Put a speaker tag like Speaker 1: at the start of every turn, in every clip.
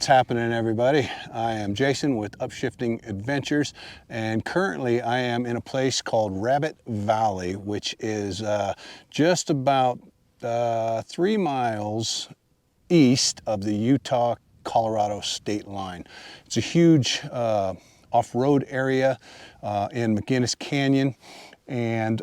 Speaker 1: What's happening, everybody? I am Jason with Upshifting Adventures, and currently I am in a place called Rabbit Valley, which is just about 3 miles east of the Utah-Colorado state line. It's a huge off-road area in McGinnis Canyon, and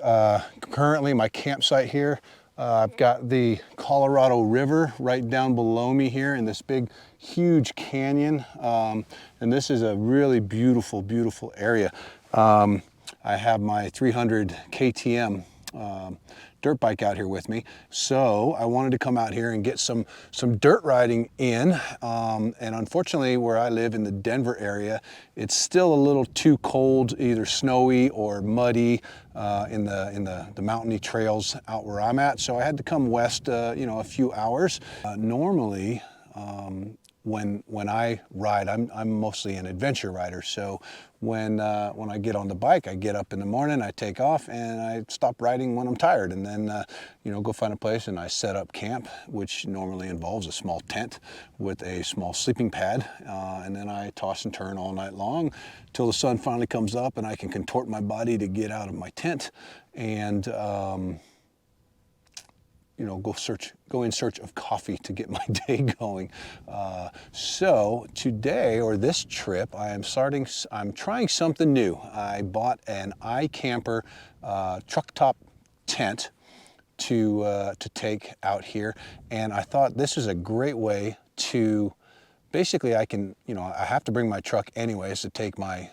Speaker 1: currently my campsite here, I've got the Colorado River right down below me here in this big, huge canyon. And this is a really beautiful, beautiful area. I have my 300 KTM dirt bike out here with me. So I wanted to come out here and get some dirt riding in. And unfortunately, where I live in the Denver area, it's still a little too cold, either snowy or muddy in the mountainy trails out where I'm at. So I had to come west, a few hours. Normally, when I ride, I'm mostly an adventure rider. So when I get on the bike, I get up in the morning, I take off, and I stop riding when I'm tired, and then go find a place and I set up camp, which normally involves a small tent with a small sleeping pad, and then I toss and turn all night long till the sun finally comes up and I can contort my body to get out of my tent and go in search of coffee to get my day going. So today, or this trip, I'm trying something new. I bought an iCamper truck top tent to take out here, and I thought this is a great way to, basically I have to bring my truck anyways to take my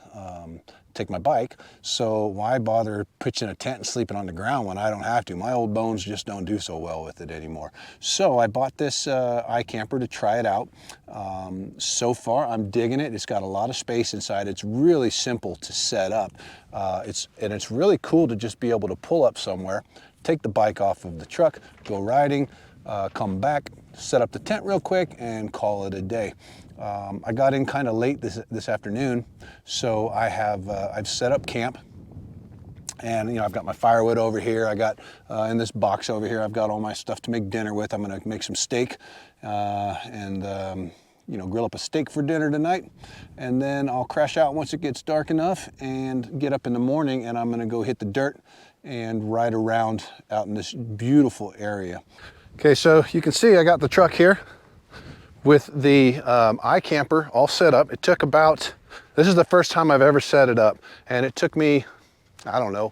Speaker 1: bike, so why bother pitching a tent and sleeping on the ground when I don't have to? My old bones just don't do so well with it anymore. So I bought this iCamper to try it out. So far I'm digging it. It's got a lot of space inside. It's really simple to set up. It's really cool to just be able to pull up somewhere, take the bike off of the truck, go riding, come back, set up the tent real quick, and call it a day. I got in kind of late this afternoon, so I've set up camp, and I've got my firewood over here. I got in this box over here, I've got all my stuff to make dinner with. I'm going to make some steak and grill up a steak for dinner tonight, and then I'll crash out once it gets dark enough and get up in the morning, and I'm going to go hit the dirt and ride around out in this beautiful area. Okay, so you can see I got the truck here with the iCamper all set up. It took this is the first time I've ever set it up, and it took me, I don't know,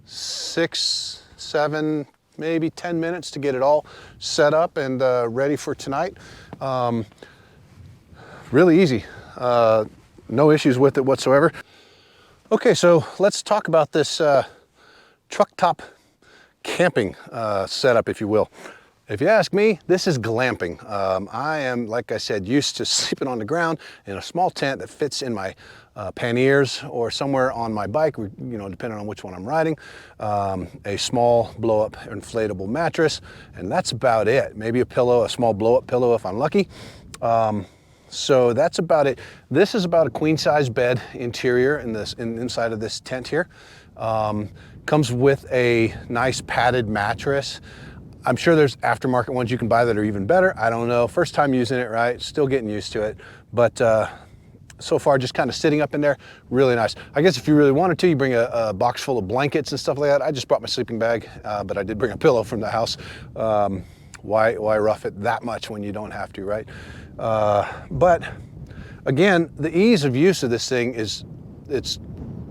Speaker 1: 6, 7, maybe 10 minutes to get it all set up and ready for tonight. Really easy, no issues with it whatsoever. Okay, so let's talk about this truck top camping setup, if you will. If you ask me, this is glamping. I am, like I said, used to sleeping on the ground in a small tent that fits in my panniers or somewhere on my bike, depending on which one I'm riding. A small blow-up inflatable mattress, and that's about it. Maybe a pillow, a small blow-up pillow if I'm lucky. So that's about it. This is about a queen-size bed interior inside of this tent here. Comes with a nice padded mattress. I'm sure there's aftermarket ones you can buy that are even better. I don't know. First time using it, right? Still getting used to it. But so far, just kind of sitting up in there, really nice. I guess if you really wanted to, you bring a box full of blankets and stuff like that. I just brought my sleeping bag, but I did bring a pillow from the house. Why rough it that much when you don't have to, right? But again, the ease of use of this thing it's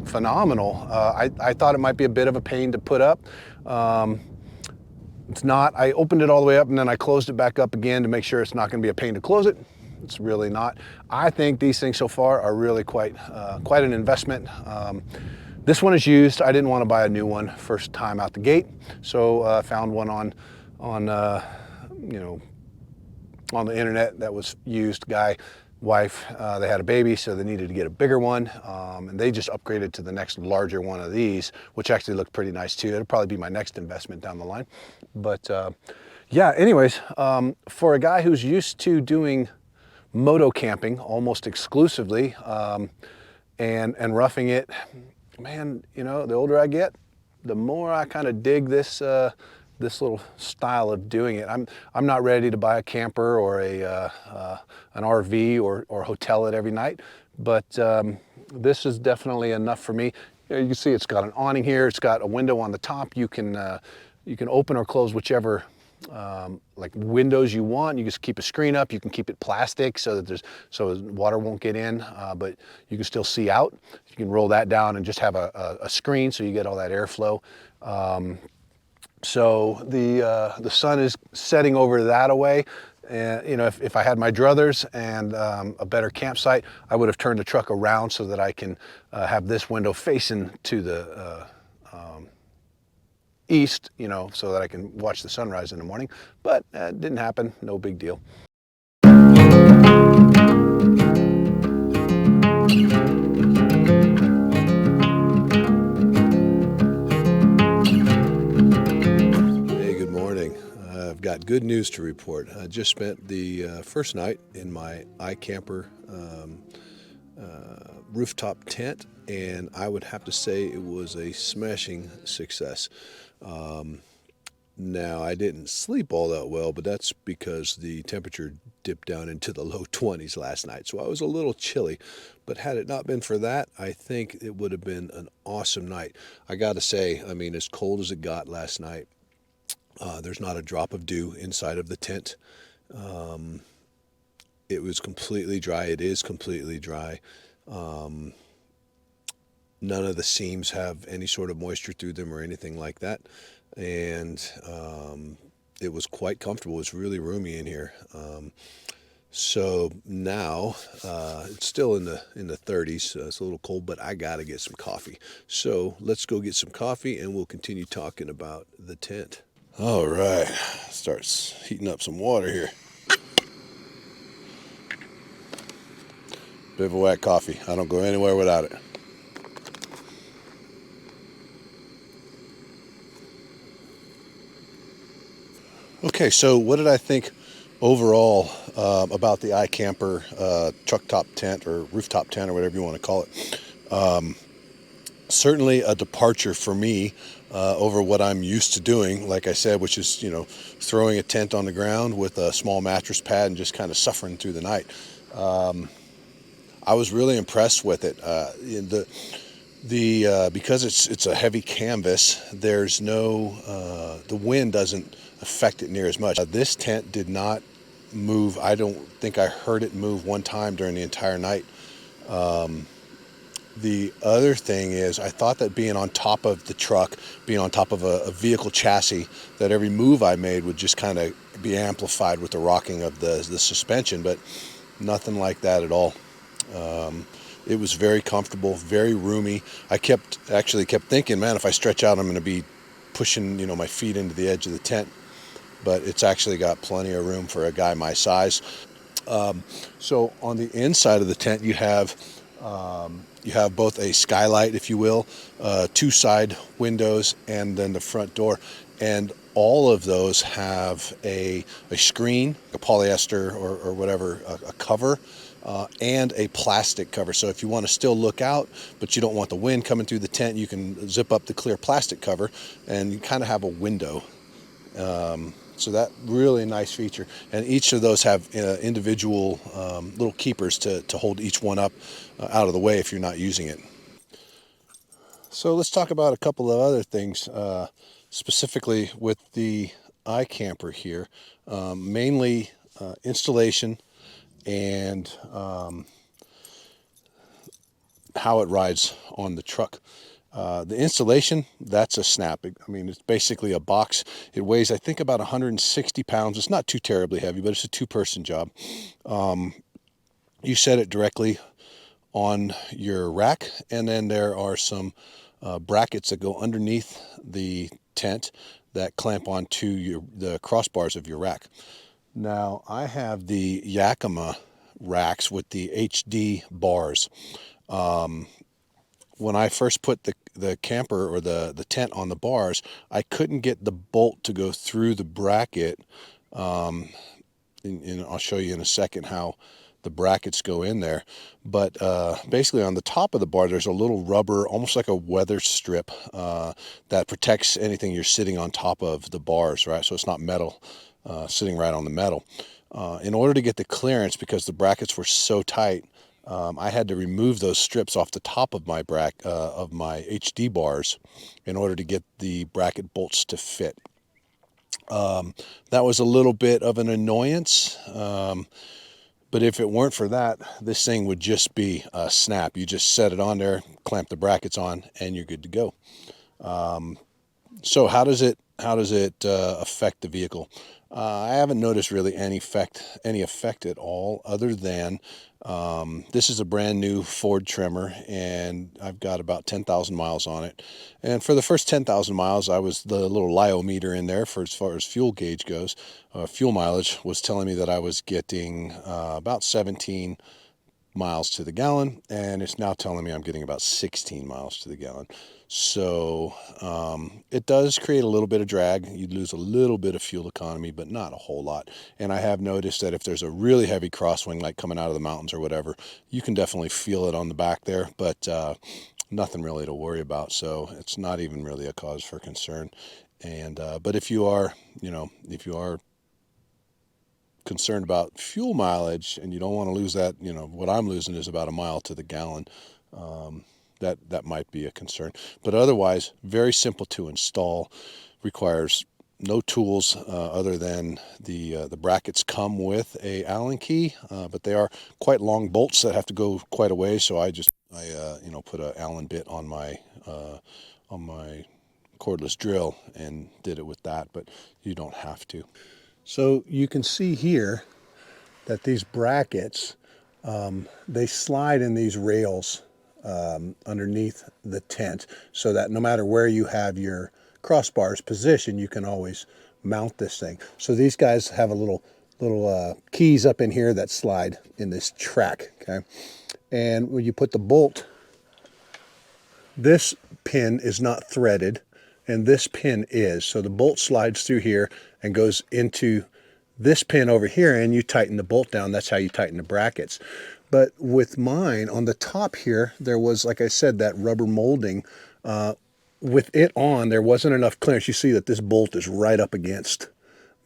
Speaker 1: phenomenal. I thought it might be a bit of a pain to put up. It's not. I opened it all the way up and then I closed it back up again to make sure it's not going to be a pain to close it. It's really not. I think these things so far are really quite an investment. This one is used. I didn't want to buy a new one first time out the gate, so found one on the internet that was used. Wife, they had a baby, so they needed to get a bigger one, and they just upgraded to the next larger one of these, which actually looked pretty nice too. It'll probably be my next investment down the line. But yeah, anyways, for a guy who's used to doing moto camping almost exclusively and roughing it, man, the older I get, the more I kind of dig this this little style of doing it. I'm not ready to buy a camper or an RV or hotel it every night, but this is definitely enough for me. You can see it's got an awning here. It's got a window on the top. You can open or close whichever like windows you want. You just keep a screen up. You can keep it plastic so that water won't get in, but you can still see out. You can roll that down and just have a screen so you get all that airflow. So the sun is setting over that away. And you know, if I had my druthers and a better campsite, I would have turned the truck around so that I can have this window facing to the east, you know, so that I can watch the sunrise in the morning. But it didn't happen. No big deal. I've got good news to report. I just spent the first night in my iCamper rooftop tent, and I would have to say it was a smashing success. Now, I didn't sleep all that well, but that's because the temperature dipped down into the low 20s last night, so I was a little chilly. But had it not been for that, I think it would have been an awesome night. I got to say, I mean, as cold as it got last night, there's not a drop of dew inside of the tent. It was completely dry. It is completely dry. None of the seams have any sort of moisture through them or anything like that. And it was quite comfortable. It's really roomy in here. So now it's still in the 30s. It's a little cold, but I got to get some coffee. So let's go get some coffee and we'll continue talking about the tent. All right, starts heating up some water here. Bivouac coffee. I don't go anywhere without it. Okay, so what did I think overall about the iCamper truck top tent or rooftop tent or whatever you want to call it? Certainly a departure for me over what I'm used to doing, like I said, which is, you know, throwing a tent on the ground with a small mattress pad and just kind of suffering through the night. I was really impressed with it. Because it's a heavy canvas, there's no the wind doesn't affect it near as much. This tent did not move. I don't think I heard it move one time during the entire night. The other thing is, I thought that being on top of the truck, being on top of a vehicle chassis, that every move I made would just kind of be amplified with the rocking of the suspension, but nothing like that at all. It was very comfortable, very roomy. I actually kept thinking, man, if I stretch out, I'm going to be pushing, you know, my feet into the edge of the tent. But it's actually got plenty of room for a guy my size. So on the inside of the tent, you have both a skylight, if you will, two side windows, and then the front door. And all of those have a screen, a polyester or whatever, a cover, and a plastic cover. So if you want to still look out, but you don't want the wind coming through the tent, you can zip up the clear plastic cover and you kind of have a window. So that really nice feature. And each of those have individual little keepers to hold each one up out of the way if you're not using it. So let's talk about a couple of other things, specifically with the iCamper here, mainly installation and how it rides on the truck. The installation, that's a snap. I mean, it's basically a box. It weighs, I think, about 160 pounds. It's not too terribly heavy, but it's a two-person job. You set it directly on your rack, and then there are some brackets that go underneath the tent that clamp onto the crossbars of your rack. Now, I have the Yakima racks with the HD bars. When I first put the camper or the tent on the bars, I couldn't get the bolt to go through the bracket. And I'll show you in a second how brackets go in there. But basically on the top of the bar, there's a little rubber, almost like a weather strip, that protects anything you're sitting on top of the bars, right? So it's not metal sitting right on the metal. In order to get the clearance, because the brackets were so tight, I had to remove those strips off the top of my HD bars in order to get the bracket bolts to fit. That was a little bit of an annoyance, but if it weren't for that, this thing would just be a snap. You just set it on there, clamp the brackets on, and you're good to go. So how does it affect the vehicle? I haven't noticed really any effect at all, other than this is a brand new Ford Tremor, and I've got about 10,000 miles on it. And for the first 10,000 miles, I was the little LIO meter in there for as far as fuel gauge goes. Fuel mileage was telling me that I was getting about 17 miles to the gallon, and it's now telling me I'm getting about 16 miles to the gallon. So it does create a little bit of drag. You lose a little bit of fuel economy, but not a whole lot. And I have noticed that if there's a really heavy crosswind, like coming out of the mountains or whatever, you can definitely feel it on the back there, but nothing really to worry about. So it's not even really a cause for concern. And but if you are, if you are concerned about fuel mileage and you don't want to lose that, what I'm losing is about a mile to the gallon. That might be a concern, but otherwise very simple to install. Requires no tools other than the brackets come with a Allen key, but they are quite long bolts that have to go quite a way. So I put an Allen bit on my cordless drill and did it with that, but you don't have to. So you can see here that these brackets, they slide in these rails underneath the tent, so that no matter where you have your crossbars positioned, you can always mount this thing. So these guys have a little keys up in here that slide in this track, okay? And when you put the bolt, this pin is not threaded, and this pin is. So the bolt slides through here and goes into this pin over here, and you tighten the bolt down. That's how you tighten the brackets. But with mine, on the top here, there was, like I said, that rubber molding. With it on, there wasn't enough clearance. You see that this bolt is right up against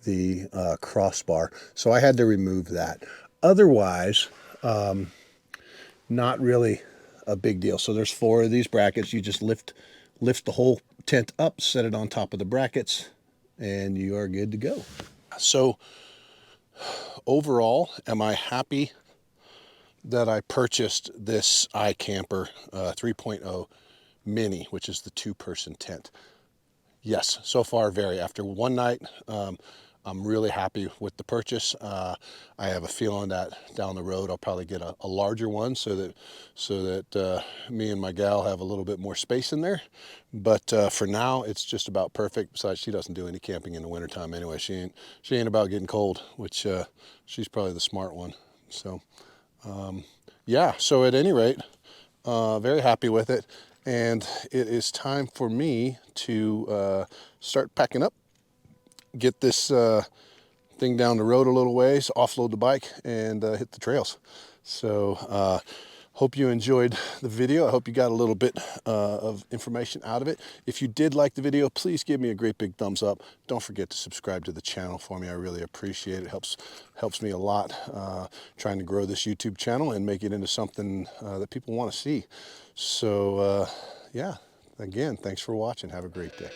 Speaker 1: the crossbar. So I had to remove that. Otherwise, not really a big deal. So there's 4 of these brackets. You just lift the whole tent up, set it on top of the brackets, and you are good to go. So overall, am I happy that I purchased this iCamper 3.0 Mini, which is the 2-person tent? Yes, so far very. After one night, I'm really happy with the purchase. I have a feeling that down the road I'll probably get a larger one so that me and my gal have a little bit more space in there. But for now, it's just about perfect. Besides, she doesn't do any camping in the wintertime anyway. She ain't about getting cold, which she's probably the smart one. So yeah, so at any rate, very happy with it. And it is time for me to start packing up, get this thing down the road a little ways, offload the bike, and hit the trails. So hope you enjoyed the video. I hope you got a little bit of information out of it. If you did like the video, please give me a great big thumbs up. Don't forget to subscribe to the channel for me. I really appreciate it. It helps me a lot trying to grow this YouTube channel and make it into something that people want to see. So yeah, again, thanks for watching. Have a great day.